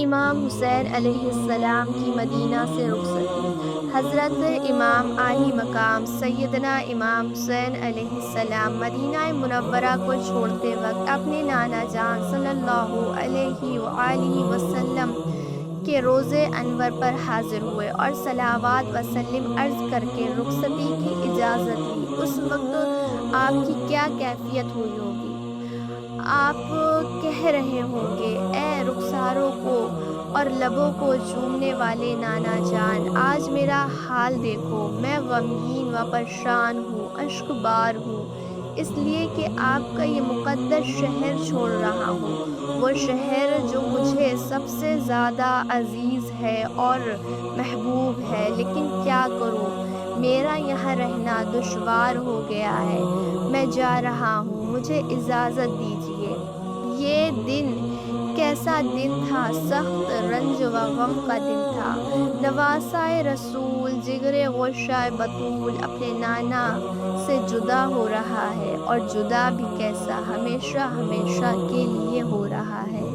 امام حسین علیہ السلام کی مدینہ سے رخصتی۔ حضرت امام عالی مقام سیدنا امام حسین علیہ السلام مدینہ منورہ کو چھوڑتے وقت اپنے نانا جان صلی اللہ علیہ وآلہ وسلم کے روضہ انور پر حاضر ہوئے اور صلوات و تسلیم عرض کر کے رخصتی کی اجازت لی۔ اس وقت آپ کی کیا کیفیت ہوئی ہوگی؟ آپ کہہ رہے ہوں گے، اے رخساروں کو اور لبوں کو چومنے والے نانا جان، آج میرا حال دیکھو، میں غمگین و پریشان ہوں، اشک بار ہوں، اس لیے کہ آپ کا یہ مقدس شہر چھوڑ رہا ہوں، وہ شہر جو مجھے سب سے زیادہ عزیز ہے اور محبوب ہے، لیکن کیا کروں، میرا یہاں رہنا دشوار ہو گیا ہے، میں جا رہا ہوں، مجھے اجازت دیجیے۔ یہ دن کیسا دن تھا، سخت رنج و غم کا دن تھا۔ نواسۂ رسول، جگر گوشۂ بطول اپنے نانا سے جدا ہو رہا ہے، اور جدا بھی کیسا، ہمیشہ ہمیشہ کے لیے ہو رہا ہے۔